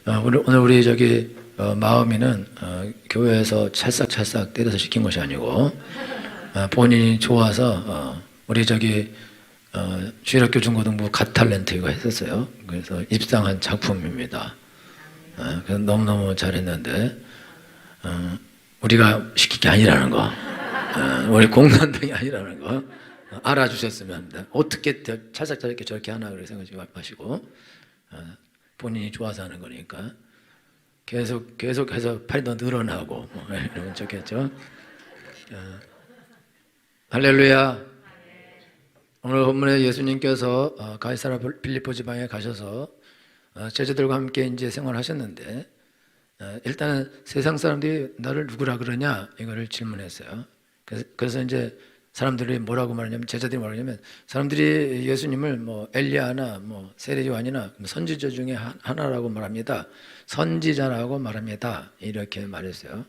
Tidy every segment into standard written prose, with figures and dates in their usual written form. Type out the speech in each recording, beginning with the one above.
오늘 우리 마음이는 교회에서 찰싹찰싹 때려서 시킨 것이 아니고 본인이 좋아서 우리 주일학교 중고등부 갓탤런트 이거 했었어요. 그래서 입상한 작품입니다. 그래서 너무너무 잘했는데 우리가 시킨 게 아니라는 거, 우리 공산당이 아니라는 거 알아주셨으면 합니다. 어떻게 찰싹찰싹 저렇게 하나 그렇게 생각하지 마시고 본인이 좋아서 하는 거니까 계속해서 팔이 더 늘어나고 이러면 좋겠죠. 할렐루야. 오늘 본문에 예수님께서 가이사라 빌립보 지방에 가셔서 제자들과 함께 이제 생활하셨는데 일단은 세상 사람들이 나를 누구라 그러냐 이거를 질문했어요. 그래서 이제 사람들이 뭐라고 말하냐면, 제자들이 뭐라고 하냐면, 사람들이 예수님을 엘리야나 세례 요한이나 선지자 중에 하나라고 말합니다. 선지자라고 말합니다. 이렇게 말했어요.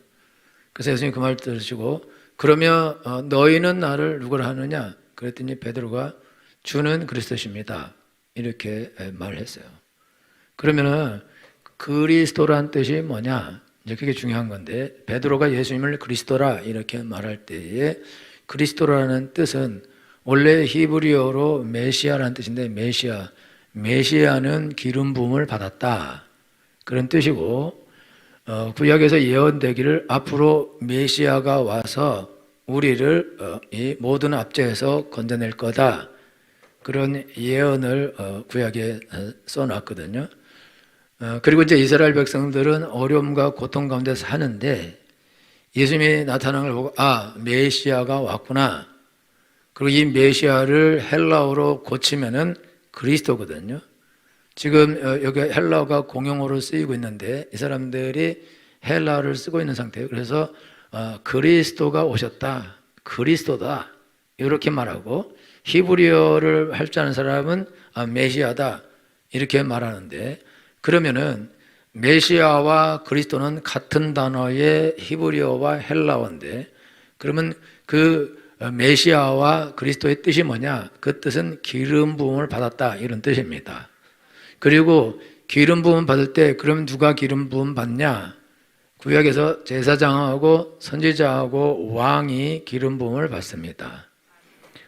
그래서 예수님이 그 말 들으시고, 그러면 너희는 나를 누구라 하느냐? 그랬더니 베드로가 주는 그리스도십니다. 이렇게 말했어요. 그러면은 그리스도란 뜻이 뭐냐? 이제 그게 중요한 건데, 베드로가 예수님을 그리스도라 이렇게 말할 때에 그리스도라는 뜻은 원래 히브리어로 메시아라는 뜻인데, 메시아는 기름 부음을 받았다 그런 뜻이고, 구약에서 예언되기를 앞으로 메시아가 와서 우리를 이 모든 압제에서 건져낼 거다 그런 예언을 구약에 써놨거든요. 그리고 이제 이스라엘 백성들은 어려움과 고통 가운데 사는데 예수님이 나타난 걸 보고 메시아가 왔구나. 그리고 이 메시아를 헬라어로 고치면은 그리스도거든요. 지금 여기 헬라어가 공용어로 쓰이고 있는데 이 사람들이 헬라어를 쓰고 있는 상태예요. 그래서 그리스도가 오셨다, 그리스도다 이렇게 말하고, 히브리어를 할 줄 아는 사람은 메시아다 이렇게 말하는데, 그러면은 메시아와 그리스도는 같은 단어의 히브리어와 헬라어인데, 그러면 그 메시아와 그리스도의 뜻이 뭐냐? 그 뜻은 기름 부음을 받았다 이런 뜻입니다. 그리고 기름 부음 받을 때 그럼 누가 기름 부음 받냐? 구약에서 제사장하고 선지자하고 왕이 기름 부음을 받습니다.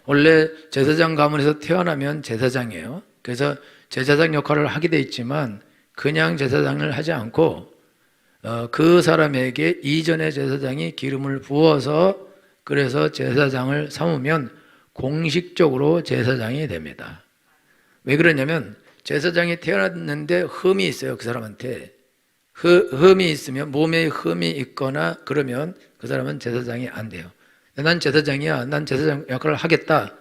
원래 제사장 가문에서 태어나면 제사장이에요. 그래서 제사장 역할을 하게 돼 있지만 그냥 제사장을 하지 않고 그 사람에게 이전의 제사장이 기름을 부어서 그래서 제사장을 삼으면 공식적으로 제사장이 됩니다. 왜 그러냐면 제사장이 태어났는데 흠이 있어요. 그 사람한테 흠이 있으면, 몸에 흠이 있거나 그러면 그 사람은 제사장이 안 돼요. 난 제사장이야, 난 제사장 역할을 하겠다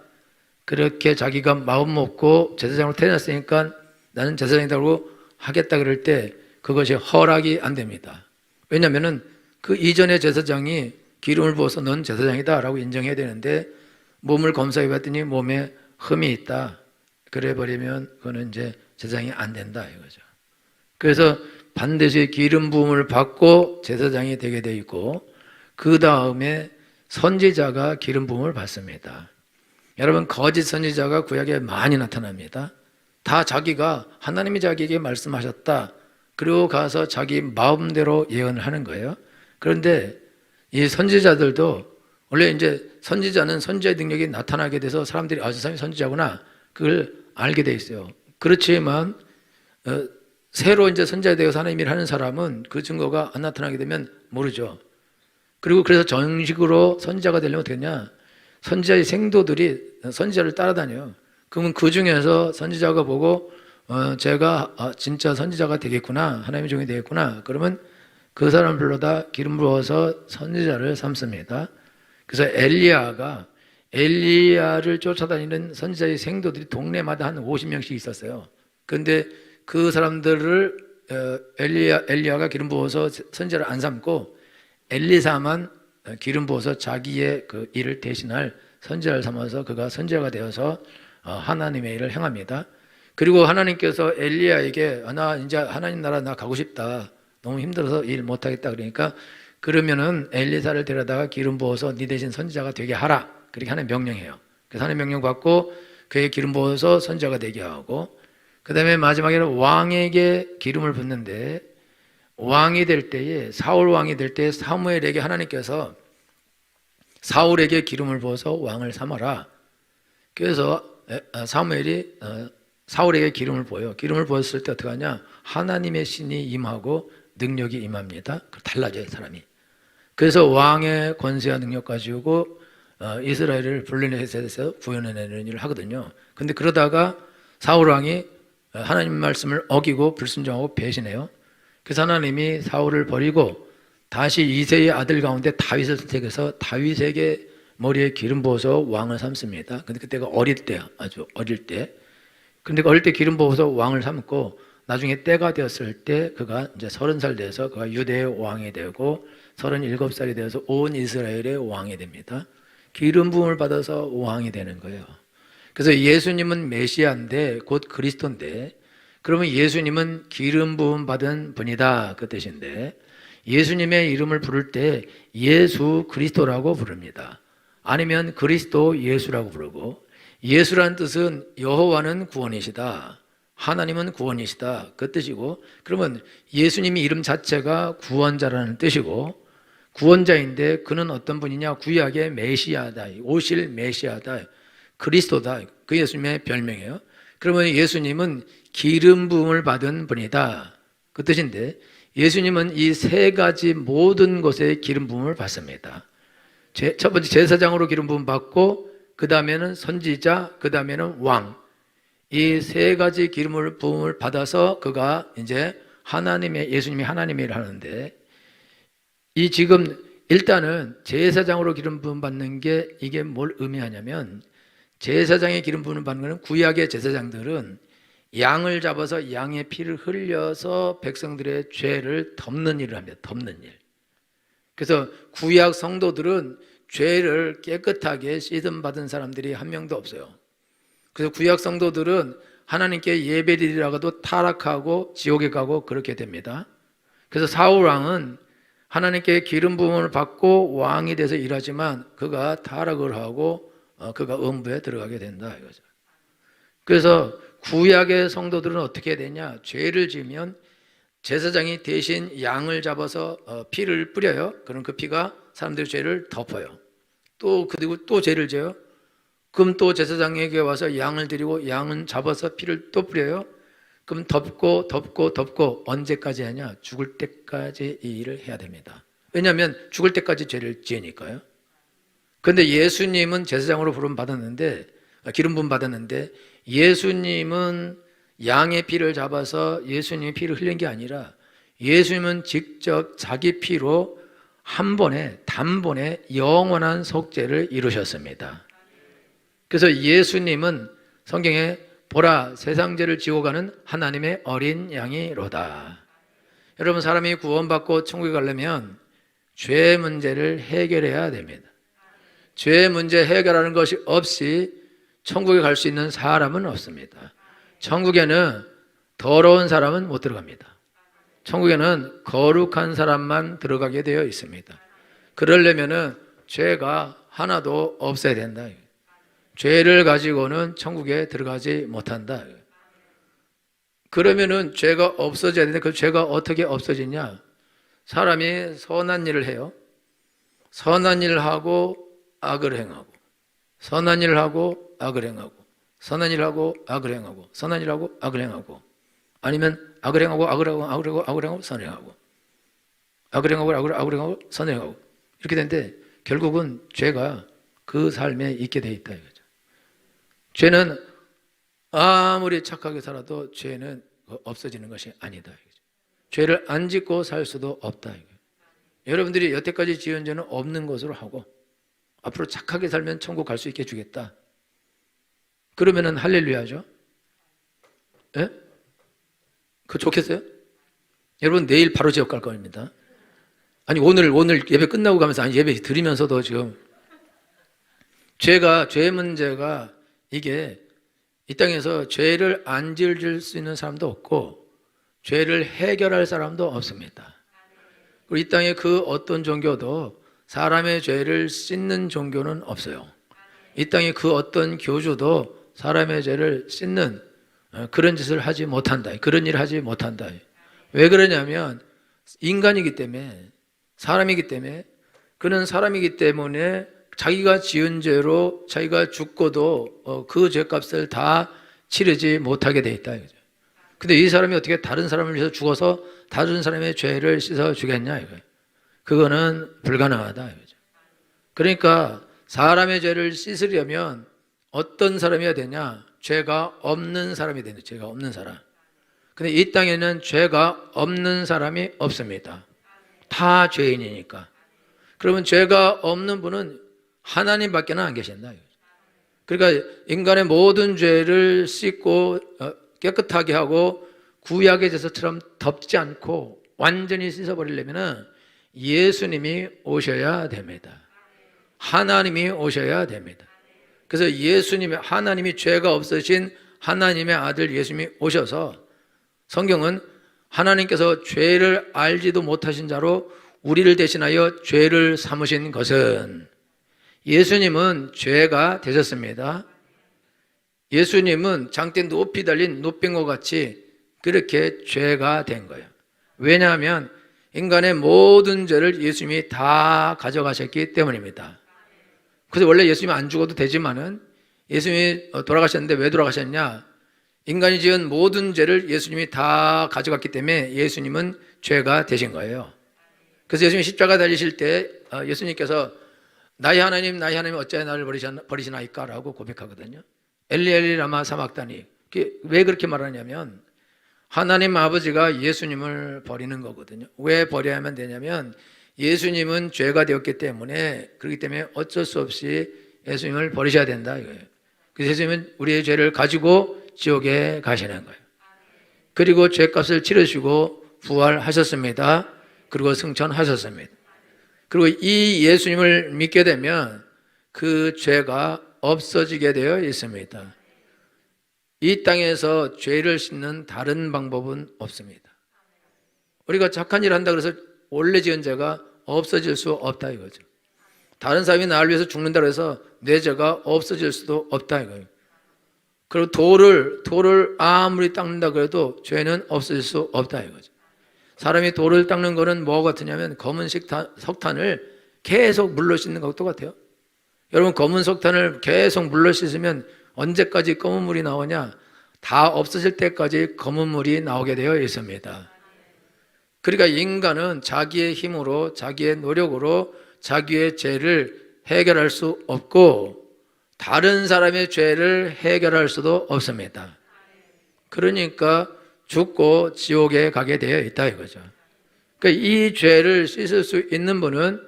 그렇게 자기가 마음 먹고 제사장으로 태어났으니까 나는 제사장이라고 하겠다 그럴 때 그것이 허락이 안 됩니다. 왜냐하면 그 이전의 제사장이 기름을 부어서 넌 제사장이다 라고 인정해야 되는데 몸을 검사해 봤더니 몸에 흠이 있다 그래 버리면 그거는 이제 제사장이 안 된다 이거죠. 그래서 반드시 기름 부음을 받고 제사장이 되게 돼 있고, 그 다음에 선지자가 기름 부음을 받습니다. 여러분, 거짓 선지자가 구약에 많이 나타납니다. 다 자기가, 하나님이 자기에게 말씀하셨다 그리고 가서 자기 마음대로 예언을 하는 거예요. 그런데 이 선지자들도 원래 이제 선지자는 선지자의 능력이 나타나게 돼서 사람들이 저 사람이 선지자구나 그걸 알게 돼 있어요. 그렇지만 새로 이제 선지자가 되어서 하나님 일을 하는 사람은 그 증거가 안 나타나게 되면 모르죠. 그리고 그래서 정식으로 선지자가 되려면 어떻게 하냐? 선지자의 생도들이 선지자를 따라다녀요. 그러면 그 중에서 선지자가 보고 제가 진짜 선지자가 되겠구나, 하나님의 종이 되겠구나, 그러면 그 사람 불러다 기름 부어서 선지자를 삼습니다. 그래서 엘리야를 쫓아다니는 선지자의 생도들이 동네마다 한 50명씩 있었어요. 그런데 그 사람들을 엘리야가 기름 부어서 선지자를 안 삼고 엘리사만 기름 부어서 자기의 그 일을 대신할 선지자를 삼아서 그가 선지자가 되어서 하나님의 일을 행합니다. 그리고 하나님께서 엘리야에게 나 이제 하나님 나라 나 가고 싶다, 너무 힘들어서 일 못하겠다 그러니까 그러면은 엘리사를 데려다가 기름 부어서 네 대신 선지자가 되게 하라 그렇게 하나님 명령해요. 그래서 하나님 명령 받고 그의 기름 부어서 선지자가 되게 하고, 그 다음에 마지막에는 왕에게 기름을 붓는데 왕이 될 때에, 사울 왕이 될 때에 사무엘에게 하나님께서 사울에게 기름을 부어서 왕을 삼아라. 그래서 사무엘이 사울에게 기름을 부어요. 기름을 부었을 때 어떻게 하냐? 하나님의 신이 임하고 능력이 임합니다. 달라져요, 사람이. 그래서 왕의 권세와 능력 가지고 이스라엘을 블레셋에서 구원해내는 일을 하거든요. 근데 그러다가 사울 왕이 하나님 말씀을 어기고 불순종하고 배신해요. 그래서 하나님이 사울을 버리고 다시 이새의 아들 가운데 다윗을 선택해서 다윗에게 머리에 기름 부어서 왕을 삼습니다. 근데 그때가 어릴 때, 아주 어릴 때. 근데 어릴 때 기름 부어서 왕을 삼고 나중에 때가 되었을 때 그가 이제 30살 돼서 그가 유대의 왕이 되고 37살이 되어서 온 이스라엘의 왕이 됩니다. 기름 부음을 받아서 왕이 되는 거예요. 그래서 예수님은 메시아인데 곧 그리스도인데, 그러면 예수님은 기름 부음 받은 분이다, 그 뜻인데, 예수님의 이름을 부를 때 예수 그리스도라고 부릅니다. 아니면 그리스도 예수라고 부르고, 예수란 뜻은 여호와는 구원이시다, 하나님은 구원이시다, 그 뜻이고, 그러면 예수님의 이름 자체가 구원자라는 뜻이고, 구원자인데 그는 어떤 분이냐? 구약의 메시아다, 오실 메시아다, 그리스도다, 그 예수님의 별명이에요. 그러면 예수님은 기름 부음을 받은 분이다, 그 뜻인데, 예수님은 이 세 가지 모든 것에 기름 부음을 받습니다. 첫 번째 제사장으로 기름 부음 받고, 그 다음에는 선지자, 그 다음에는 왕. 이 세 가지 기름 부음을 받아서 그가 이제 예수님이 하나님의 일을 하는데, 이 지금 일단은 제사장으로 기름 부음 받는 게 이게 뭘 의미하냐면, 제사장의 기름 부음을 받는 것은 구약의 제사장들은 양을 잡아서 양의 피를 흘려서 백성들의 죄를 덮는 일을 합니다. 덮는 일. 그래서 구약 성도들은 죄를 깨끗하게 씻음 받은 사람들이 한 명도 없어요. 그래서 구약 성도들은 하나님께 예배드리다가도 타락하고 지옥에 가고 그렇게 됩니다. 그래서 사울 왕은 하나님께 기름 부음을 받고 왕이 돼서 일하지만 그가 타락을 하고 그가 음부에 들어가게 된다, 이거죠. 그래서 구약의 성도들은 어떻게 되냐? 죄를 지으면 제사장이 대신 양을 잡아서 피를 뿌려요. 그럼 그 피가 사람들의 죄를 덮어요. 그리고 또 죄를 지어요. 그럼 또 제사장에게 와서 양을 드리고 양은 잡아서 피를 또 뿌려요. 그럼 덮고 언제까지 하냐? 죽을 때까지 이 일을 해야 됩니다. 왜냐하면 죽을 때까지 죄를 지으니까요. 그런데 예수님은 제사장으로 기름 부음 받았는데, 예수님은 양의 피를 잡아서 예수님의 피를 흘린 게 아니라 예수님은 직접 자기 피로 단번에 영원한 속죄를 이루셨습니다. 그래서 예수님은 성경에 보라, 세상 죄를 지고 가는 하나님의 어린 양이로다. 여러분, 사람이 구원받고 천국에 가려면 죄 문제를 해결해야 됩니다. 죄 문제 해결하는 것이 없이 천국에 갈 수 있는 사람은 없습니다. 천국에는 더러운 사람은 못 들어갑니다. 천국에는 거룩한 사람만 들어가게 되어 있습니다. 그러려면은 죄가 하나도 없어야 된다. 죄를 가지고는 천국에 들어가지 못한다. 그러면은 죄가 없어져야 되는데 그 죄가 어떻게 없어지냐? 사람이 선한 일을 해요. 선한 일을 하고 악을 행하고, 선한 일을 하고 악을 행하고, 선한 일을 하고 악을 행하고, 선한 일을 하고 악을 행하고, 아니면 악을 행하고 악을 행하고 선을 행하고, 악을 행하고 악을 행하고 선을 행하고, 이렇게 되는데 결국은 죄가 그 삶에 있게 돼 있다, 이거죠. 죄는 아무리 착하게 살아도 죄는 없어지는 것이 아니다, 이거죠. 죄를 안 짓고 살 수도 없다, 이거죠. 여러분들이 여태까지 지은 죄는 없는 것으로 하고 앞으로 착하게 살면 천국 갈 수 있게 주겠다. 그러면은 할렐루야죠. 예? 그거 좋겠어요? 여러분, 내일 바로 지옥 갈 겁니다. 아니, 오늘 예배 끝나고 가면서, 예배 드리면서도 지금 죄 문제가 이게 이 땅에서 죄를 안 지을 수 있는 사람도 없고 죄를 해결할 사람도 없습니다. 그리고 이 땅에 그 어떤 종교도 사람의 죄를 씻는 종교는 없어요. 이 땅에 그 어떤 교주도 사람의 죄를 씻는 그런 짓을 하지 못한다. 그런 일을 하지 못한다. 왜 그러냐면 인간이기 때문에, 사람이기 때문에, 그는 사람이기 때문에 자기가 지은 죄로 자기가 죽고도 그 죄값을 다 치르지 못하게 돼 있다 이거죠. 근데 이 사람이 어떻게 다른 사람을 위해서 죽어서 다른 사람의 죄를 씻어 주겠냐 이거예요. 그거는 불가능하다 이거죠. 그러니까 사람의 죄를 씻으려면 어떤 사람이어야 되냐? 죄가 없는 사람이 되는, 죄가 없는 사람. 근데 이 땅에는 죄가 없는 사람이 없습니다. 다 죄인이니까. 그러면 죄가 없는 분은 하나님밖에는 안 계신다. 그러니까 인간의 모든 죄를 씻고 깨끗하게 하고 구약의 제사처럼 덮지 않고 완전히 씻어버리려면 예수님이 오셔야 됩니다. 하나님이 오셔야 됩니다. 그래서 하나님이 죄가 없으신 하나님의 아들 예수님이 오셔서, 성경은 하나님께서 죄를 알지도 못하신 자로 우리를 대신하여 죄를 삼으신 것은, 예수님은 죄가 되셨습니다. 예수님은 장대 높이 달린 노병과 같이 그렇게 죄가 된 거예요. 왜냐하면 인간의 모든 죄를 예수님이 다 가져가셨기 때문입니다. 그래서 원래 예수님이 안 죽어도 되지만은 예수님이 돌아가셨는데 왜 돌아가셨냐? 인간이 지은 모든 죄를 예수님이 다 가져갔기 때문에 예수님은 죄가 되신 거예요. 그래서 예수님이 십자가 달리실 때 예수님께서 나의 하나님 어찌하여 나를 버리시나이까? 라고 고백하거든요. 엘리 엘리 라마 사막다니. 왜 그렇게 말하냐면 하나님 아버지가 예수님을 버리는 거거든요. 왜 버려야만 되냐면 예수님은 죄가 되었기 때문에, 그렇기 때문에 어쩔 수 없이 예수님을 버리셔야 된다 이거예요. 그래서 예수님은 우리의 죄를 가지고 지옥에 가시는 거예요. 그리고 죄값을 치르시고 부활하셨습니다. 그리고 승천하셨습니다. 그리고 이 예수님을 믿게 되면 그 죄가 없어지게 되어 있습니다. 이 땅에서 죄를 씻는 다른 방법은 없습니다. 우리가 착한 일을 한다 그래서 원래 지은 죄가 없어질 수 없다 이거죠. 다른 사람이 나를 위해서 죽는다고 해서 내 죄가 없어질 수도 없다 이거예요. 그리고 돌을 아무리 닦는다 그래도 죄는 없어질 수 없다 이거죠. 사람이 돌을 닦는 거는 뭐가 같으냐면 검은 석탄을 계속 물로 씻는 것과 똑같아요. 여러분, 검은 석탄을 계속 물로 씻으면 언제까지 검은 물이 나오냐? 다 없어질 때까지 검은 물이 나오게 되어 있습니다. 그러니까 인간은 자기의 힘으로, 자기의 노력으로 자기의 죄를 해결할 수 없고 다른 사람의 죄를 해결할 수도 없습니다. 그러니까 죽고 지옥에 가게 되어 있다 이거죠. 그러니까 이 죄를 씻을 수 있는 분은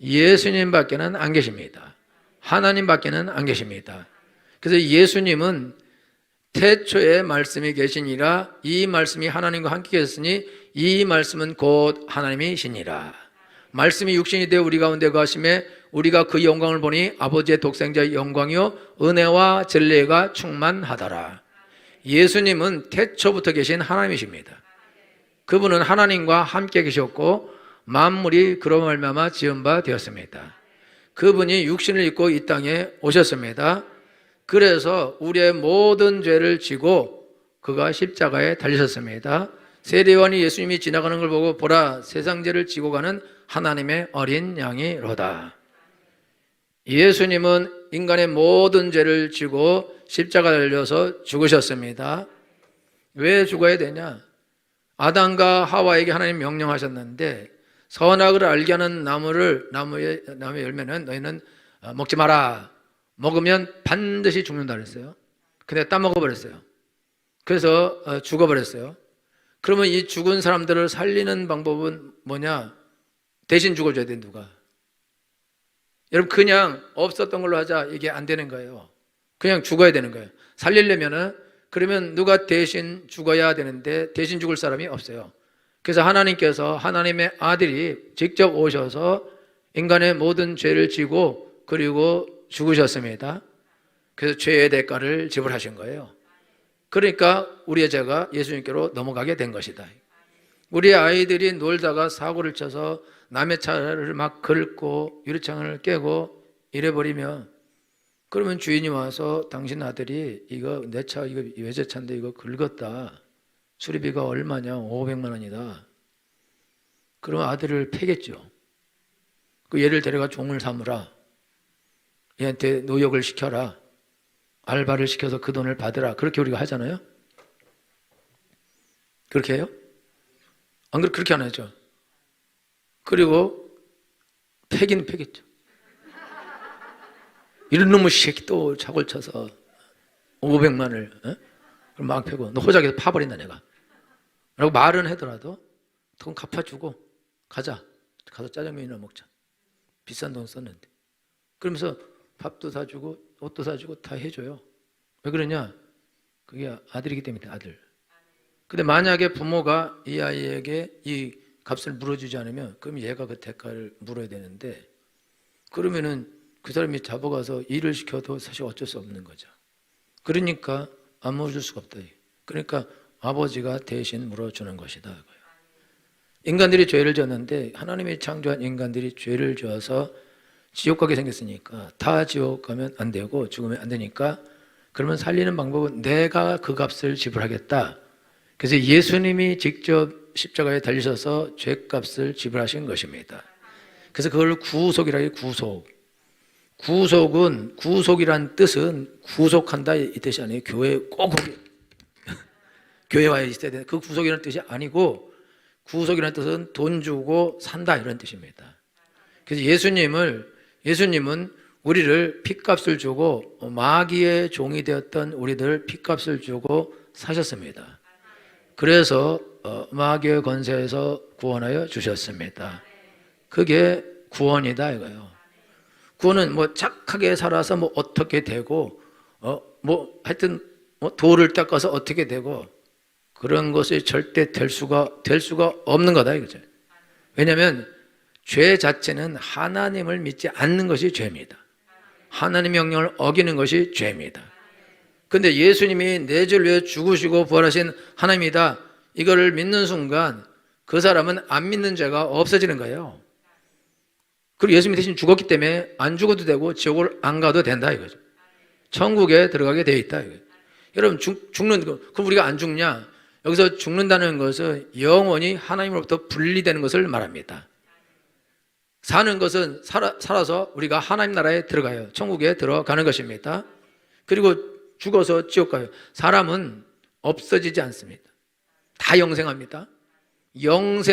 예수님밖에는 안 계십니다. 하나님밖에는 안 계십니다. 그래서 예수님은 태초에 말씀이 계시니라, 이 말씀이 하나님과 함께 계셨으니 이 말씀은 곧 하나님이시니라. 말씀이 육신이 되어 우리 가운데 거하심에 우리가 그 영광을 보니 아버지의 독생자의 영광이요 은혜와 진리가 충만하더라. 예수님은 태초부터 계신 하나님이십니다. 그분은 하나님과 함께 계셨고 만물이 그로 말미암아 지은 바 되었습니다. 그분이 육신을 입고 이 땅에 오셨습니다. 그래서 우리의 모든 죄를 지고 그가 십자가에 달리셨습니다. 세례요한이 예수님이 지나가는 걸 보고 보라, 세상 죄를 지고 가는 하나님의 어린 양이로다. 예수님은 인간의 모든 죄를 지고 십자가 달려서 죽으셨습니다. 왜 죽어야 되냐? 아담과 하와에게 하나님 명령하셨는데 선악을 알게 하는 나무의 열매는 너희는 먹지 마라. 먹으면 반드시 죽는다 그랬어요. 근데 따먹어버렸어요. 그래서 죽어버렸어요. 그러면 이 죽은 사람들을 살리는 방법은 뭐냐? 대신 죽어줘야 돼, 누가. 여러분, 그냥 없었던 걸로 하자, 이게 안 되는 거예요. 그냥 죽어야 되는 거예요. 살리려면은, 그러면 누가 대신 죽어야 되는데 대신 죽을 사람이 없어요. 그래서 하나님께서 하나님의 아들이 직접 오셔서 인간의 모든 죄를 지고 그리고 죽으셨습니다. 그래서 죄의 대가를 지불하신 거예요. 그러니까 우리의 죄가 예수님께로 넘어가게 된 것이다. 우리 아이들이 놀다가 사고를 쳐서 남의 차를 막 긁고 유리창을 깨고 이래버리면, 그러면 주인이 와서 당신 아들이 이거 내 차, 이거 외제차인데 이거 긁었다. 수리비가 얼마냐? 500만 원이다. 그러면 아들을 패겠죠. 그 얘를 데려가 종을 삼으라. 얘한테 노역을 시켜라. 알바를 시켜서 그 돈을 받으라. 그렇게 우리가 하잖아요. 그렇게 해요? 안 그래? 그렇게 안 하죠. 그리고 패긴 패겠죠. 이런 놈의 새끼 또 자골 쳐서 500만을 그럼 막 패고 너 호적에서 파버린다 내가 라고 말은 하더라도 돈 갚아주고 가자. 가서 짜장면이나 먹자. 비싼 돈 썼는데. 그러면서 밥도 사주고 옷도 사주고 다 해줘요. 왜 그러냐? 그게 아들이기 때문에 아들. 근데 만약에 부모가 이 아이에게 이 값을 물어주지 않으면 그럼 얘가 그 대가를 물어야 되는데 그러면은 그 사람이 잡아가서 일을 시켜도 사실 어쩔 수 없는 거죠. 그러니까 안 물어줄 수가 없다. 그러니까 아버지가 대신 물어주는 것이다. 인간들이 죄를 지었는데 하나님이 창조한 인간들이 죄를 지어서 지옥 가게 생겼으니까 다 지옥 가면 안 되고 죽으면 안 되니까 그러면 살리는 방법은 내가 그 값을 지불하겠다. 그래서 예수님이 직접 십자가에 달리셔서 죄값을 지불하신 것입니다. 그래서 그걸 구속이라 해요. 구속은 구속이란 뜻은 구속한다 이 뜻이 아니에요. 교회 꼭 거기 교회 와 있어야 돼. 그 구속이라는 뜻이 아니고 구속이라는 뜻은 돈 주고 산다 이런 뜻입니다. 그래서 예수님은 우리를 핏값을 주고 마귀의 종이 되었던 우리들 핏값을 주고 사셨습니다. 그래서 마귀의 권세에서 구원하여 주셨습니다. 그게 구원이다 이거예요. 구원은 뭐 착하게 살아서 뭐 어떻게 되고 뭐 하여튼 뭐 돌을 닦아서 어떻게 되고 그런 것이 절대 될 수가 없는 거다 이거죠. 왜냐하면 죄 자체는 하나님을 믿지 않는 것이 죄입니다. 하나님 명령을 어기는 것이 죄입니다. 그런데 예수님이 내 죄를 위해 죽으시고 부활하신 하나님이다 이거를 믿는 순간 그 사람은 안 믿는 죄가 없어지는 거예요. 그리고 예수님이 대신 죽었기 때문에 안 죽어도 되고 지옥을 안 가도 된다 이거죠. 천국에 들어가게 되어 있다 이거죠. 여러분 죽는 거 그럼 우리가 안 죽냐? 여기서 죽는다는 것은 영원히 하나님으로부터 분리되는 것을 말합니다. 사는 것은 살아서 우리가 하나님 나라에 들어가요. 천국에 들어가는 것입니다. 그리고 죽어서 지옥 가요. 사람은 없어지지 않습니다. 다 영생합니다.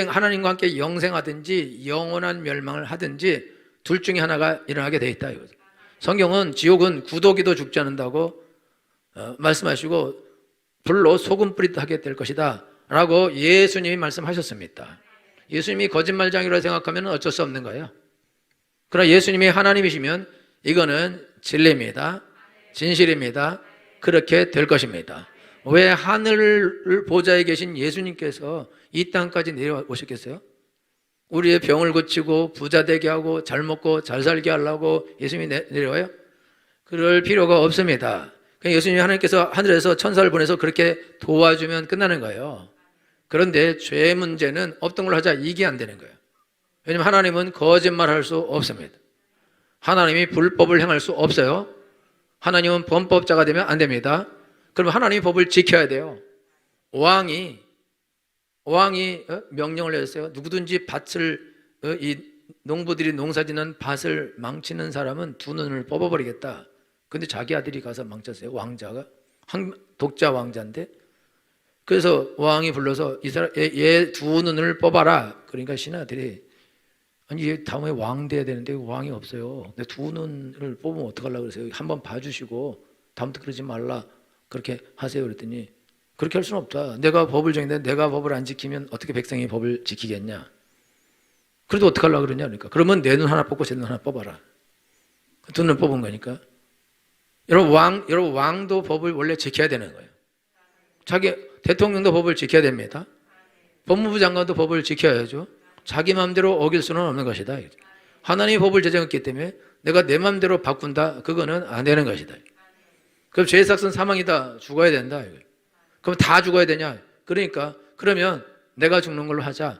하나님과 함께 영생하든지 영원한 멸망을 하든지 둘 중에 하나가 일어나게 되어 있다 이거죠. 성경은 지옥은 구더기도 죽지 않는다고 말씀하시고 불로 소금 뿌리듯 하게 될 것이다 라고 예수님이 말씀하셨습니다. 예수님이 거짓말장이라고 생각하면 어쩔 수 없는 거예요. 그러나 예수님이 하나님이시면 이거는 진리입니다. 진실입니다. 그렇게 될 것입니다. 왜 하늘 보좌에 계신 예수님께서 이 땅까지 내려오셨겠어요? 우리의 병을 고치고 부자 되게 하고 잘 먹고 잘 살게 하려고 예수님이 내려와요? 그럴 필요가 없습니다. 예수님이 하나님께서 하늘에서 천사를 보내서 그렇게 도와주면 끝나는 거예요. 그런데 죄 문제는 없던 걸 하자 이게 안 되는 거예요. 왜냐하면 하나님은 거짓말할 수 없습니다. 하나님이 불법을 행할 수 없어요. 하나님은 범법자가 되면 안 됩니다. 그러면 하나님이 법을 지켜야 돼요. 왕이 명령을 내렸어요. 누구든지 이 농부들이 농사짓는 밭을 망치는 사람은 두 눈을 뽑아버리겠다. 근데 자기 아들이 가서 망쳤어요. 왕자가 독자 왕자인데 그래서 왕이 불러서 얘 두 눈을 뽑아라. 그러니까 신하들이 아니 얘 다음에 왕 돼야 되는데 왕이 없어요. 근데 두 눈을 뽑으면 어떡하려고 그러세요? 한번 봐주시고 다음부터 그러지 말라 그렇게 하세요. 그랬더니 그렇게 할 수는 없다. 내가 법을 정했는데 내가 법을 안 지키면 어떻게 백성이 법을 지키겠냐. 그래도 어떡하려고 그러냐. 그러니까 그러면 내 눈 하나 뽑고 제 눈 하나 뽑아라. 두 눈 뽑은 거니까. 여러분 왕도 법을 원래 지켜야 되는 거예요. 자기 대통령도 법을 지켜야 됩니다. 법무부 장관도 법을 지켜야죠. 자기 마음대로 어길 수는 없는 것이다. 하나님이 법을 제정했기 때문에 내가 내 마음대로 바꾼다. 그거는 안 되는 것이다. 그럼 죄의 삭은 사망이다. 죽어야 된다. 그럼 다 죽어야 되냐? 그러면 내가 죽는 걸로 하자.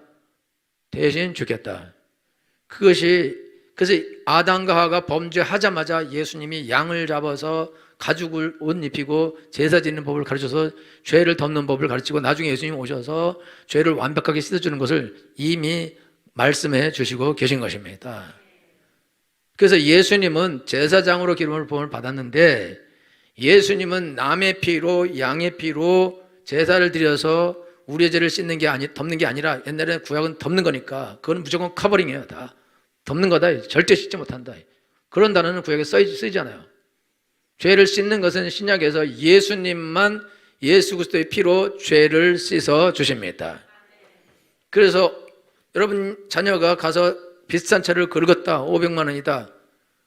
대신 죽겠다. 그래서 아담과 하와가 범죄하자마자 예수님이 양을 잡아서 가죽을 옷 입히고 제사 지는 법을 가르쳐서 죄를 덮는 법을 가르치고 나중에 예수님이 오셔서 죄를 완벽하게 씻어주는 것을 이미 말씀해 주시고 계신 것입니다. 그래서 예수님은 제사장으로 기름을 부음을 받았는데 예수님은 남의 피로 양의 피로 제사를 드려서 우리의 죄를 씻는 게 덮는 게 아니라 옛날에 구약은 덮는 거니까 그건 무조건 커버링이에요. 다 덮는 거다. 절대 씻지 못한다. 그런 단어는 구약에 쓰이잖아요. 죄를 씻는 것은 신약에서 예수님만 예수 그리스도의 피로 죄를 씻어 주십니다. 그래서 여러분 자녀가 가서 비싼 차를 긁었다. 500만 원이다.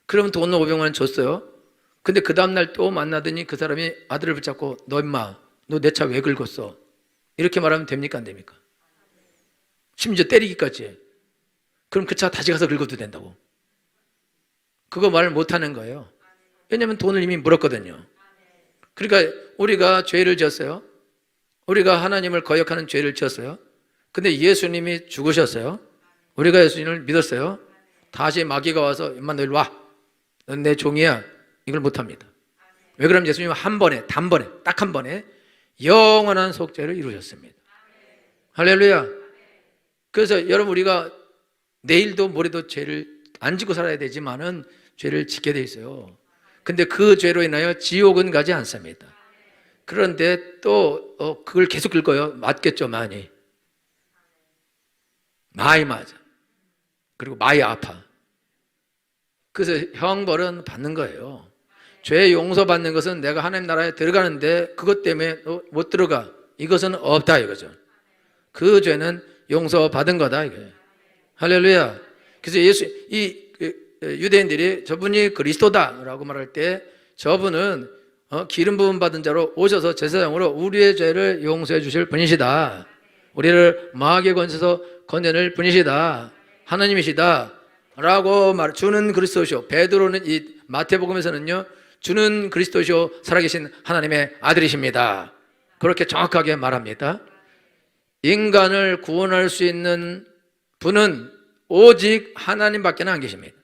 그러면 돈 500만 원 줬어요. 근데 그 다음날 또 만나더니 그 사람이 아들을 붙잡고 너 임마 너 내 차 왜 긁었어? 이렇게 말하면 됩니까 안 됩니까? 심지어 때리기까지. 그럼 그 차 다시 가서 긁어도 된다고. 그거 말 못하는 거예요. 왜냐하면 돈을 이미 물었거든요. 그러니까 우리가 죄를 지었어요. 우리가 하나님을 거역하는 죄를 지었어요. 근데 예수님이 죽으셨어요. 우리가 예수님을 믿었어요. 다시 마귀가 와서 임마 너 일로 와. 넌 내 종이야. 이걸 못합니다. 왜 그러면 예수님은 한 번에 단번에 딱 한 번에 영원한 속죄를 이루셨습니다. 할렐루야. 그래서 여러분 우리가 내일도 모레도 죄를 안 지고 살아야 되지만은 죄를 짓게 돼 있어요. 근데 그 죄로 인하여 지옥은 가지 않습니다. 그런데 또 그걸 계속 긁어요. 맞겠죠 많이. 많이 맞아. 그리고 많이 아파. 그래서 형벌은 받는 거예요. 죄 용서받는 것은 내가 하나님 나라에 들어가는데 그것 때문에 못 들어가. 이것은 없다 이거죠. 그 죄는 용서받은 거다 이거예요. 할렐루야. 그래서 유대인들이 저분이 그리스도다라고 말할 때 저분은 기름 부음 받은 자로 오셔서 제사장으로 우리의 죄를 용서해 주실 분이시다. 우리를 마귀의 권세에서 건져낼 분이시다. 하나님이시다. 라고 주는 그리스도시오. 베드로는 이 마태복음에서는요, 주는 그리스도시오 살아계신 하나님의 아들이십니다. 그렇게 정확하게 말합니다. 인간을 구원할 수 있는 분은 오직 하나님밖에 안 계십니다.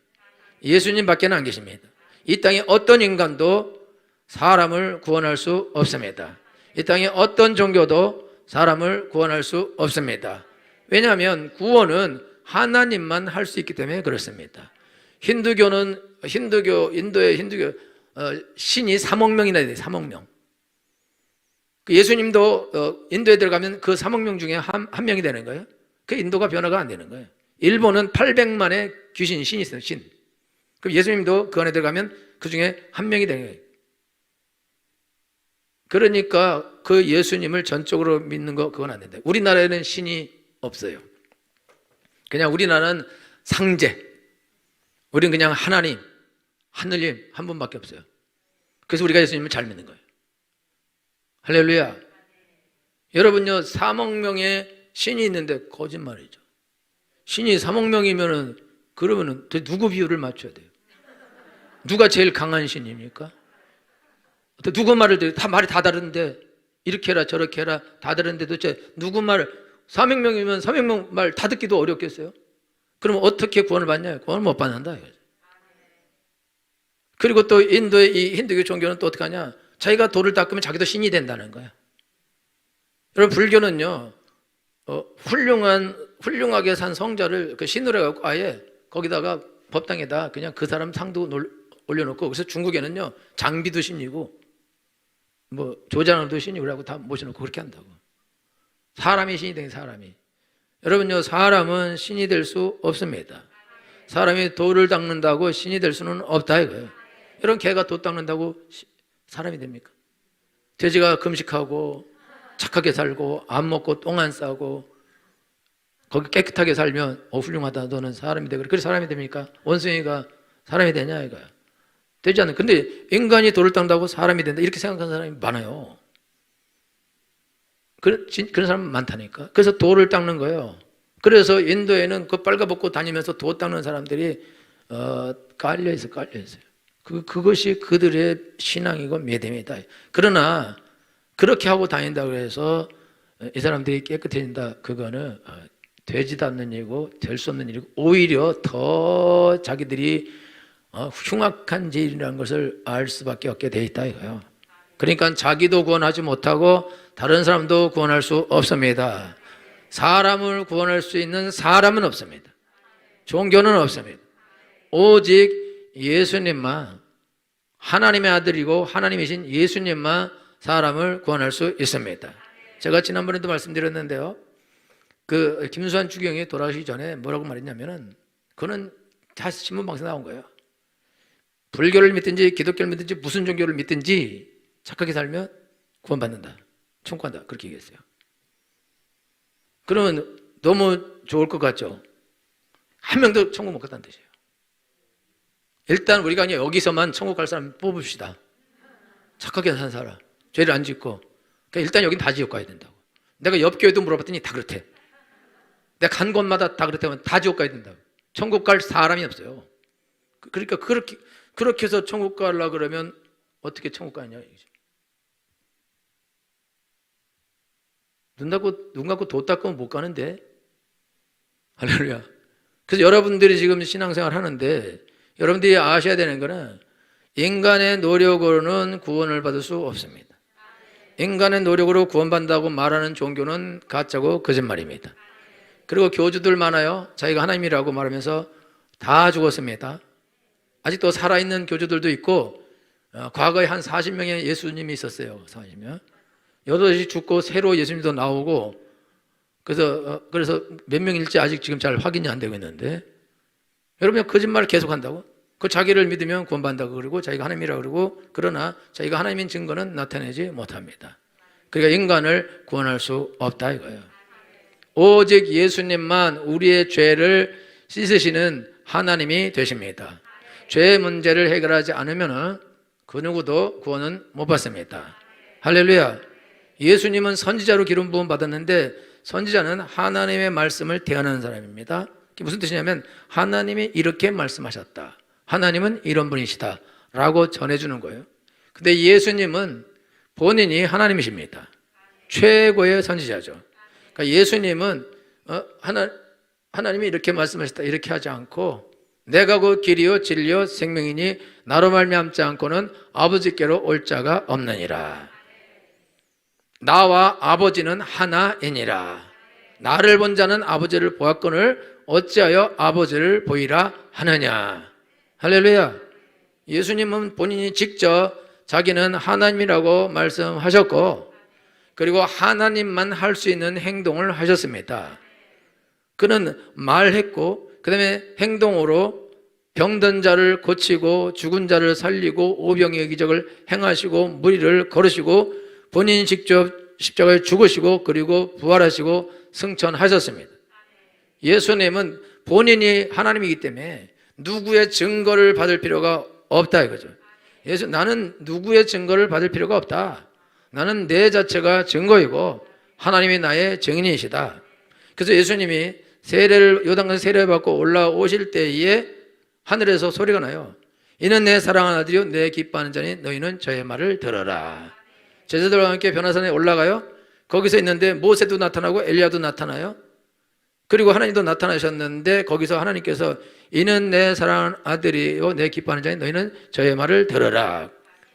예수님밖에 안 계십니다. 이 땅에 어떤 인간도 사람을 구원할 수 없습니다. 이 땅에 어떤 종교도 사람을 구원할 수 없습니다. 왜냐하면 구원은 하나님만 할 수 있기 때문에 그렇습니다. 인도의 힌두교 신이 3억 명이나 돼요. 3억 명. 예수님도 인도에 들어가면 그 3억 명 중에 한 명이 되는 거예요. 그 인도가 변화가 안 되는 거예요. 일본은 800만의 신이 있어요. 신. 그럼 예수님도 그 안에 들어가면 그 중에 한 명이 되는 거예요. 그러니까 그 예수님을 전적으로 믿는 거 그건 안 된다. 우리나라에는 신이 없어요. 그냥 우리나라는 상제. 우리는 그냥 하나님, 하늘님 한 분밖에 없어요. 그래서 우리가 예수님을 잘 믿는 거예요. 할렐루야. 여러분요, 3억 명의 신이 있는데 거짓말이죠. 신이 3억 명이면은 그러면은 누구 비율을 맞춰야 돼요? 누가 제일 강한 신입니까? 누구 말을 들어요? 다 말이 다 다른데 이렇게 해라 저렇게 해라 다 다른데 도대체 누구 말 300명이면 300명 말 다 듣기도 어렵겠어요? 그럼 어떻게 구원을 받냐? 구원을 못 받는다. 그리고 또 인도의 이 힌두교 종교는 또 어떻게 하냐? 자기가 돌을 닦으면 자기도 신이 된다는 거야. 여러분 불교는요, 훌륭하게 산 성자를 그 신으로 해갖고 아예 거기다가 법당에다 그냥 그 사람 상도 올려놓고, 그래서 중국에는요 장비도 신이고 뭐 조장도 신이고 그러고 다 모셔놓고 그렇게 한다고. 사람이 신이 된 사람이. 여러분요, 사람은 신이 될 수 없습니다. 사람이 돌을 닦는다고 신이 될 수는 없다 이거예요. 여러분 개가 돌 닦는다고 사람이 됩니까? 돼지가 금식하고 착하게 살고 안 먹고 똥 안 싸고 거기 깨끗하게 살면 훌륭하다 너는 사람이 되고 그래 사람이 됩니까? 원숭이가 사람이 되냐 이거야. 되지 않는. 근데 인간이 돌을 닦는다고 사람이 된다 이렇게 생각하는 사람이 많아요. 그런 사람 많다니까. 그래서 돌을 닦는 거예요. 그래서 인도에는 그 빨가벗고 다니면서 돌 닦는 사람들이 깔려 있어요. 그것이 그들의 신앙이고 믿음이다. 그러나 그렇게 하고 다닌다고 해서 이 사람들이 깨끗해진다, 그거는 되지도 않는 일이고 될 수 없는 일이고 오히려 더 자기들이 흉악한 죄인이라는 것을 알 수밖에 없게 돼 있다 이거예요. 그러니까 자기도 구원하지 못하고 다른 사람도 구원할 수 없습니다. 사람을 구원할 수 있는 사람은 없습니다. 종교는 없습니다. 오직 예수님만, 하나님의 아들이고 하나님이신 예수님만 사람을 구원할 수 있습니다. 제가 지난번에도 말씀드렸는데요, 그 김수환 주경이 돌아가시기 전에 뭐라고 말했냐면은, 그는 다시 신문방송에 나온 거예요. 불교를 믿든지 기독교를 믿든지 무슨 종교를 믿든지 착하게 살면 구원받는다, 천국 간다, 그렇게 얘기했어요. 그러면 너무 좋을 것 같죠? 한 명도 천국 못 갔다는 뜻이에요. 일단 우리가 그냥 여기서만 천국 갈 사람 뽑읍시다. 착하게 산 사람, 죄를 안 짓고. 그러니까 일단 여긴 다 지옥 가야 된다고. 내가 옆 교회도 물어봤더니 다 그렇대. 내가 간 곳마다 다 그렇다면 다 지옥 가야 된다고. 천국 갈 사람이 없어요. 그러니까 그렇게 해서 천국 가려고 그러면 어떻게 천국 가냐 이거죠. 눈 감고 도 닦으면 못 가는데. 할렐루야. 그래서 여러분들이 지금 신앙생활 하는데 여러분들이 아셔야 되는 거는, 인간의 노력으로는 구원을 받을 수 없습니다. 인간의 노력으로 구원받는다고 말하는 종교는 가짜고 거짓말입니다. 그리고 교주들 많아요. 자기가 하나님이라고 말하면서 다 죽었습니다. 아직도 살아있는 교주들도 있고, 과거에 한 40명의 예수님이 있었어요. 40명. 8이 죽고 새로 예수님도 나오고, 그래서 몇 명일지 아직 지금 잘 확인이 안 되고 있는데, 여러분 거짓말을 계속 한다고? 그 자기를 믿으면 구원받는다고 그러고 자기가 하나님이라고 그러고, 그러나 자기가 하나님인 증거는 나타내지 못합니다. 그러니까 인간을 구원할 수 없다 이거예요. 오직 예수님만 우리의 죄를 씻으시는 하나님이 되십니다. 죄의 문제를 해결하지 않으면 그 누구도 구원은 못 받습니다. 할렐루야. 예수님은 선지자로 기름 부음 받았는데, 선지자는 하나님의 말씀을 대언하는 사람입니다. 그게 무슨 뜻이냐면, 하나님이 이렇게 말씀하셨다, 하나님은 이런 분이시다 라고 전해주는 거예요. 근데 예수님은 본인이 하나님이십니다. 최고의 선지자죠. 그러니까 예수님은 하나님이 이렇게 말씀하셨다 이렇게 하지 않고, 내가 그 길이요 진리요 생명이니 나로 말미암지 않고는 아버지께로 올 자가 없느니라. 나와 아버지는 하나이니라. 나를 본 자는 아버지를 보았거늘 어찌하여 아버지를 보이라 하느냐. 할렐루야. 예수님은 본인이 직접 자기는 하나님이라고 말씀하셨고, 그리고 하나님만 할 수 있는 행동을 하셨습니다. 그는 말했고, 그 다음에 행동으로 병든 자를 고치고 죽은 자를 살리고 오병이의 기적을 행하시고 무리를 걸으시고 본인이 직접 십자가에 죽으시고 그리고 부활하시고 승천하셨습니다. 예수님은 본인이 하나님이기 때문에 누구의 증거를 받을 필요가 없다 이거죠. 나는 누구의 증거를 받을 필요가 없다. 나는 내 자체가 증거이고 하나님이 나의 증인이시다. 그래서 예수님이 요단강 세례를 받고 올라오실 때에 하늘에서 소리가 나요. 이는 내 사랑하는 아들이요 내 기뻐하는 자니 너희는 저의 말을 들어라. 제자들과 함께 변화산에 올라가요. 거기서 있는데 모세도 나타나고 엘리야도 나타나요. 그리고 하나님도 나타나셨는데, 거기서 하나님께서 이는 내 사랑하는 아들이요 내 기뻐하는 자니 너희는 저의 말을 들어라.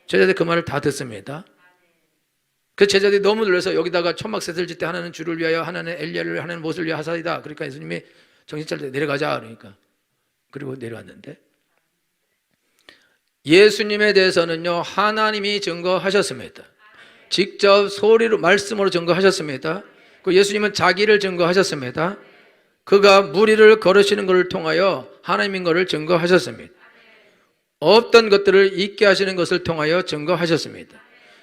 제자들 그 말을 다 듣습니다. 그 제자들이 너무 놀라서 여기다가 천막셋을 짓때 하나는 주를 위하여 하나는 엘리야를 하나는 모세를 위하여 하사이다. 그러니까 예수님이 정신 차릴 때 내려가자 그러니까. 그리고 내려왔는데, 예수님에 대해서는요 하나님이 증거하셨습니다. 직접 소리로 말씀으로 증거하셨습니다. 그 예수님은 자기를 증거하셨습니다. 그가 무리를 걸으시는 것을 통하여 하나님인 것을 증거하셨습니다. 없던 것들을 있게 하시는 것을 통하여 증거하셨습니다.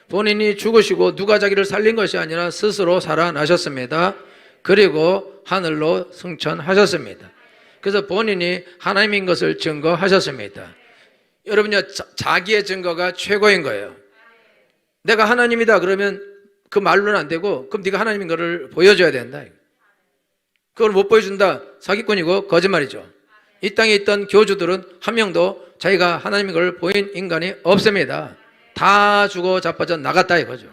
본인이 죽으시고 누가 자기를 살린 것이 아니라 스스로 살아나셨습니다. 그리고 하늘로 승천하셨습니다. 그래서 본인이 하나님인 것을 증거하셨습니다. 여러분요, 자기의 증거가 최고인 거예요. 내가 하나님이다 그러면 그 말로는 안 되고, 그럼 네가 하나님인 것을 보여줘야 된다. 그걸 못 보여준다, 사기꾼이고 거짓말이죠. 이 땅에 있던 교주들은 한 명도 자기가 하나님인 걸 보인 인간이 없습니다. 다 죽어 자빠져 나갔다 이거죠.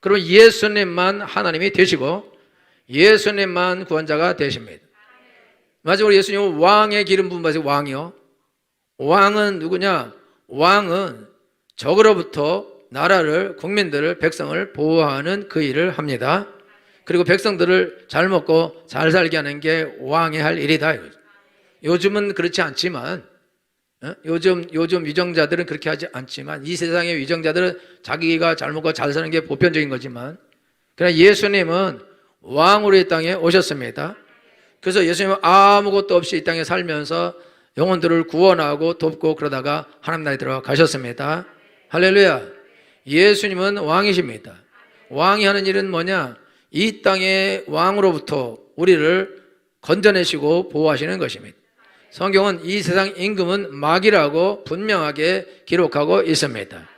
그럼 예수님만 하나님이 되시고 예수님만 구원자가 되십니다. 마지막으로 예수님은 왕의 기름 부음 받으신 왕이요. 왕은 누구냐? 왕은 적으로부터 나라를, 국민들을, 백성을 보호하는 그 일을 합니다. 그리고 백성들을 잘 먹고 잘 살게 하는 게 왕이 할 일이다 이거죠. 요즘은 그렇지 않지만, 요즘 위정자들은 그렇게 하지 않지만, 이 세상의 위정자들은 자기가 잘 먹고 잘 사는 게 보편적인 거지만, 그러나 예수님은 왕으로 이 땅에 오셨습니다. 그래서 예수님은 아무것도 없이 이 땅에 살면서 영혼들을 구원하고 돕고 그러다가 하나님 나라에 들어가셨습니다. 할렐루야. 예수님은 왕이십니다. 왕이 하는 일은 뭐냐? 이 땅의 왕으로부터 우리를 건져내시고 보호하시는 것입니다. 성경은 이 세상 임금은 마귀라고 분명하게 기록하고 있습니다.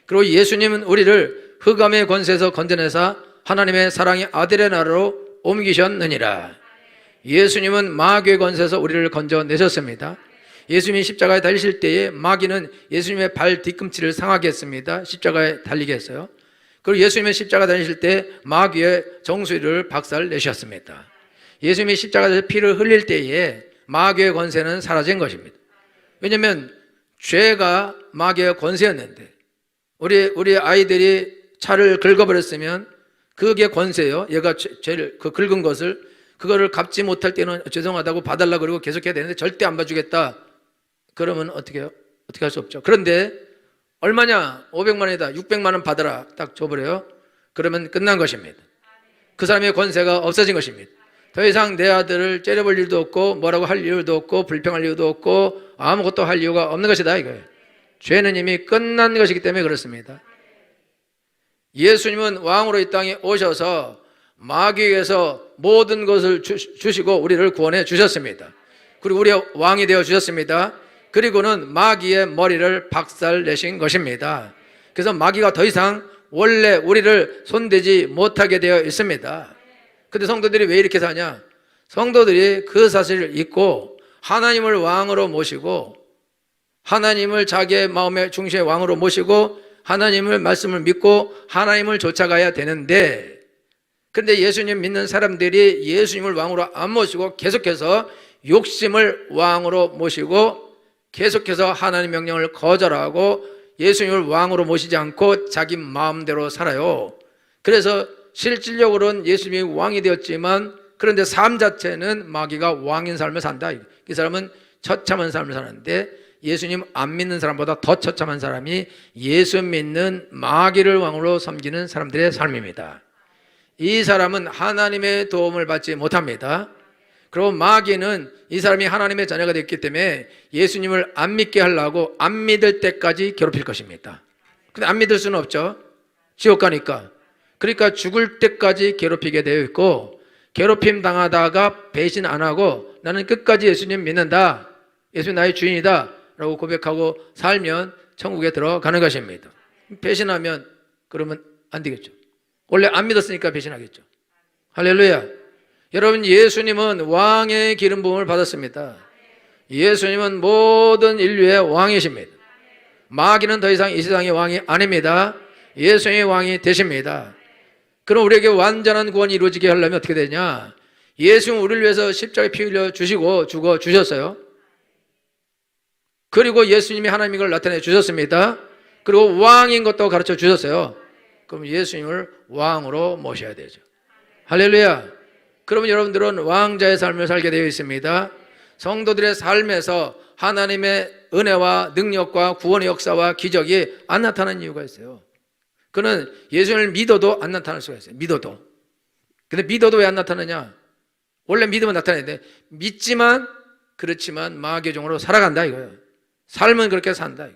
그리고 예수님은 우리를 흑암의 권세에서 건져내사 하나님의 사랑의 아들의 나라로 옮기셨느니라. 예수님은 마귀의 권세에서 우리를 건져내셨습니다. 예수님이 십자가에 달리실 때에 마귀는 예수님의 발 뒤꿈치를 상하게 했습니다. 십자가에 달리게 했어요. 그리고 예수님의 십자가 달리실 때 마귀의 정수리를 박살내셨습니다. 예수님이 십자가에서 피를 흘릴 때에 마귀의 권세는 사라진 것입니다. 왜냐하면 죄가 마귀의 권세였는데 우리 아이들이 차를 긁어버렸으면 그게 권세예요. 얘가 죄를 긁은 것을 그거를 갚지 못할 때는 죄송하다고 봐달라 그러고 계속해야 되는데 절대 안 봐주겠다. 그러면 어떻게 해요? 어떻게 할 수 없죠. 그런데 얼마냐? 500만 원이다. 600만 원 받아라. 딱 줘버려요. 그러면 끝난 것입니다. 그 사람의 권세가 없어진 것입니다. 더 이상 내 아들을 째려볼 일도 없고 뭐라고 할 이유도 없고 불평할 이유도 없고 아무것도 할 이유가 없는 것이다 이거예요. 죄는 이미 끝난 것이기 때문에 그렇습니다. 예수님은 왕으로 이 땅에 오셔서 마귀에게서 모든 것을 주시고 우리를 구원해 주셨습니다. 그리고 우리의 왕이 되어 주셨습니다. 그리고는 마귀의 머리를 박살내신 것입니다. 그래서 마귀가 더 이상 원래 우리를 손대지 못하게 되어 있습니다. 근데 성도들이 왜 이렇게 사냐? 성도들이 그 사실을 잊고 하나님을 왕으로 모시고 하나님을 자기의 마음의 중심의 왕으로 모시고 하나님을 말씀을 믿고 하나님을 쫓아가야 되는데, 그런데 예수님 믿는 사람들이 예수님을 왕으로 안 모시고 계속해서 욕심을 왕으로 모시고 계속해서 하나님 명령을 거절하고 예수님을 왕으로 모시지 않고 자기 마음대로 살아요. 그래서 실질적으로는 예수님이 왕이 되었지만 그런데 삶 자체는 마귀가 왕인 삶을 산다. 이 사람은 처참한 삶을 사는데 예수님 안 믿는 사람보다 더 처참한 사람이 예수 믿는 마귀를 왕으로 섬기는 사람들의 삶입니다. 이 사람은 하나님의 도움을 받지 못합니다. 그리고 마귀는 이 사람이 하나님의 자녀가 됐기 때문에 예수님을 안 믿게 하려고 안 믿을 때까지 괴롭힐 것입니다. 근데 안 믿을 수는 없죠. 지옥 가니까. 그러니까 죽을 때까지 괴롭히게 되어 있고, 괴롭힘 당하다가 배신 안 하고 나는 끝까지 예수님 믿는다, 예수님 나의 주인이다 라고 고백하고 살면 천국에 들어가는 것입니다. 배신하면 그러면 안 되겠죠. 원래 안 믿었으니까 배신하겠죠. 할렐루야. 여러분, 예수님은 왕의 기름 부음을 받았습니다. 예수님은 모든 인류의 왕이십니다. 마귀는 더 이상 이 세상의 왕이 아닙니다. 예수님의 왕이 되십니다. 그럼 우리에게 완전한 구원이 이루어지게 하려면 어떻게 되냐? 예수님 우리를 위해서 십자가에 피 흘려 주시고 죽어 주셨어요. 그리고 예수님이 하나님인 걸 나타내 주셨습니다. 그리고 왕인 것도 가르쳐 주셨어요. 그럼 예수님을 왕으로 모셔야 되죠. 할렐루야. 그러면 여러분들은 왕자의 삶을 살게 되어 있습니다. 성도들의 삶에서 하나님의 은혜와 능력과 구원의 역사와 기적이 안 나타나는 이유가 있어요. 그는 예수님을 믿어도 안 나타날 수가 있어요. 믿어도. 근데 믿어도 왜 안 나타나냐? 원래 믿으면 나타나는데 믿지만 그렇지만 마귀의 종으로 살아간다 이거예요. 삶은 그렇게 산다.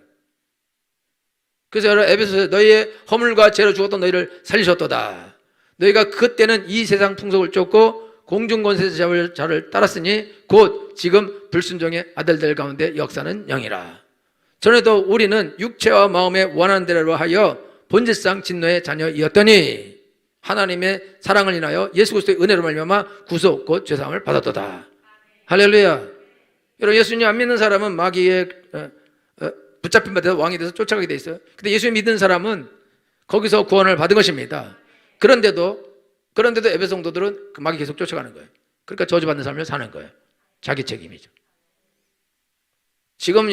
그래서 여러분, 에베소서 너희의 허물과 죄로 죽었던 너희를 살리셨도다. 너희가 그때는 이 세상 풍속을 쫓고 공중권세에서 잡을 자를 따랐으니 곧 지금 불순종의 아들들 가운데 역사는 영이라. 전에도 우리는 육체와 마음의 원하는 대로 하여 본질상 진노의 자녀이었더니 하나님의 사랑을 인하여 예수 그리스도의 은혜로 말미암아 구속 곧 죄사함을 받았도다. 할렐루야. 여러분, 예수님 안 믿는 사람은 마귀의 붙잡힌 바 돼서 왕이 돼서 쫓아가게 돼 있어요. 근데 예수 믿는 사람은 거기서 구원을 받은 것입니다. 그런데도 에베소 성도들은 그 마귀 계속 쫓아가는 거예요. 그러니까 저주받는 삶을 사는 거예요. 자기 책임이죠. 지금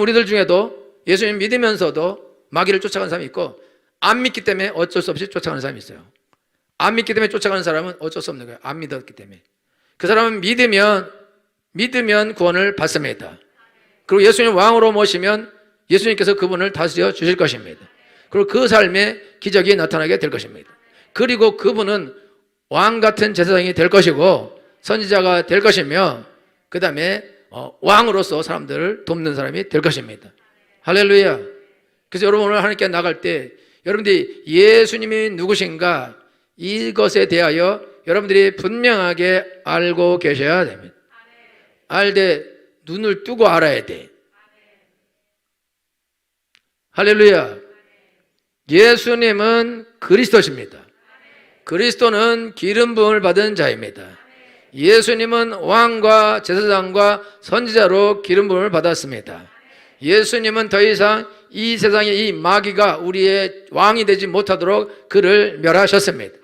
우리들 중에도 예수님 믿으면서도 마귀를 쫓아가는 사람이 있고, 안 믿기 때문에 어쩔 수 없이 쫓아가는 사람이 있어요. 안 믿기 때문에 쫓아가는 사람은 어쩔 수 없는 거예요. 안 믿었기 때문에. 그 사람은 믿으면 구원을 받습니다. 그리고 예수님 왕으로 모시면 예수님께서 그분을 다스려 주실 것입니다. 그리고 그 삶에 기적이 나타나게 될 것입니다. 그리고 그분은 왕 같은 제사장이 될 것이고 선지자가 될 것이며 그 다음에 왕으로서 사람들을 돕는 사람이 될 것입니다. 할렐루야. 그래서 여러분 오늘 하나님께 나갈 때 여러분들이 예수님이 누구신가 이것에 대하여 여러분들이 분명하게 알고 계셔야 됩니다. 알되 눈을 뜨고 알아야 돼. 할렐루야. 예수님은 그리스도십니다. 그리스도는 기름 부음을 받은 자입니다. 예수님은 왕과 제사장과 선지자로 기름 부음을 받았습니다. 예수님은 더 이상 이 세상의 이 마귀가 우리의 왕이 되지 못하도록 그를 멸하셨습니다.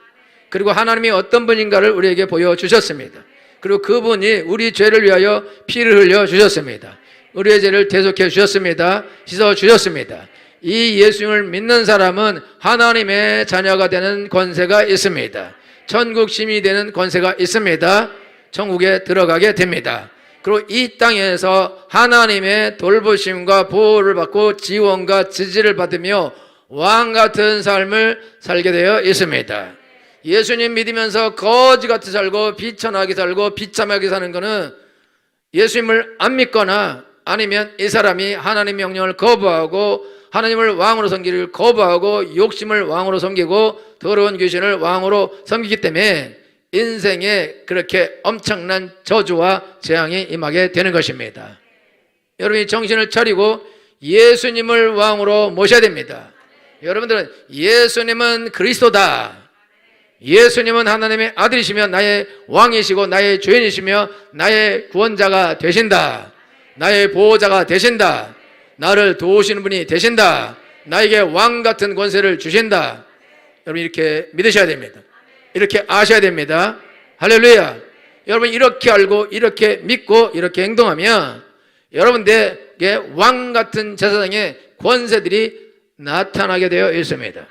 그리고 하나님이 어떤 분인가를 우리에게 보여주셨습니다. 그리고 그분이 우리 죄를 위하여 피를 흘려 주셨습니다. 우리의 죄를 대속해 주셨습니다. 씻어 주셨습니다. 이 예수님을 믿는 사람은 하나님의 자녀가 되는 권세가 있습니다. 천국 시민이 되는 권세가 있습니다. 천국에 들어가게 됩니다. 그리고 이 땅에서 하나님의 돌보심과 보호를 받고 지원과 지지를 받으며 왕 같은 삶을 살게 되어 있습니다. 예수님 믿으면서 거지같이 살고 비천하게 살고 비참하게 사는 것은 예수님을 안 믿거나 아니면 이 사람이 하나님의 명령을 거부하고 하나님을 왕으로 섬기기를 거부하고 욕심을 왕으로 섬기고 더러운 귀신을 왕으로 섬기기 때문에 인생에 그렇게 엄청난 저주와 재앙이 임하게 되는 것입니다. 여러분이 정신을 차리고 예수님을 왕으로 모셔야 됩니다. 여러분들은 예수님은 그리스도다. 예수님은 하나님의 아들이시며 나의 왕이시고 나의 주인이시며 나의 구원자가 되신다. 나의 보호자가 되신다. 나를 도우시는 분이 되신다. 나에게 왕 같은 권세를 주신다. 여러분 이렇게 믿으셔야 됩니다. 이렇게 아셔야 됩니다. 할렐루야. 여러분 이렇게 알고 이렇게 믿고 이렇게 행동하면 여러분들에게 왕 같은 제사장의 권세들이 나타나게 되어 있습니다.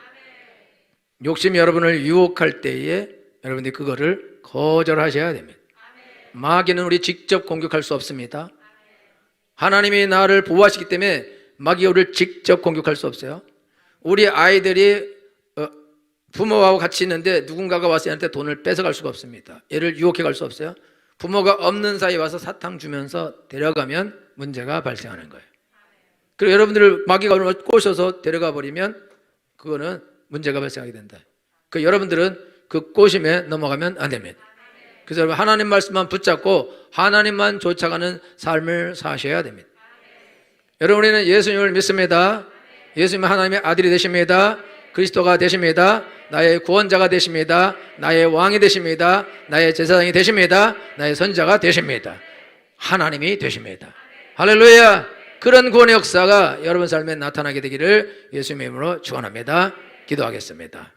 욕심이 여러분을 유혹할 때에 여러분들이 그거를 거절하셔야 됩니다. 마귀는 우리 직접 공격할 수 없습니다. 하나님이 나를 보호하시기 때문에 마귀가 우리를 직접 공격할 수 없어요. 우리 아이들이 부모하고 같이 있는데 누군가가 와서 얘한테 돈을 뺏어갈 수가 없습니다. 얘를 유혹해 갈 수 없어요. 부모가 없는 사이에 와서 사탕 주면서 데려가면 문제가 발생하는 거예요. 그리고 여러분들을 마귀가 꼬셔서 데려가 버리면 그거는 문제가 발생하게 된다. 그 여러분들은 그 꼬심에 넘어가면 안 됩니다. 그래서 여러분 하나님 말씀만 붙잡고 하나님만 쫓아가는 삶을 사셔야 됩니다. 여러분 우리는 예수님을 믿습니다. 예수님은 하나님의 아들이 되십니다. 그리스도가 되십니다. 나의 구원자가 되십니다. 나의 왕이 되십니다. 나의 제사장이 되십니다. 나의 선지자가 되십니다. 하나님이 되십니다. 할렐루야. 그런 구원의 역사가 여러분 삶에 나타나게 되기를 예수님의 이름으로 축원합니다. 기도하겠습니다.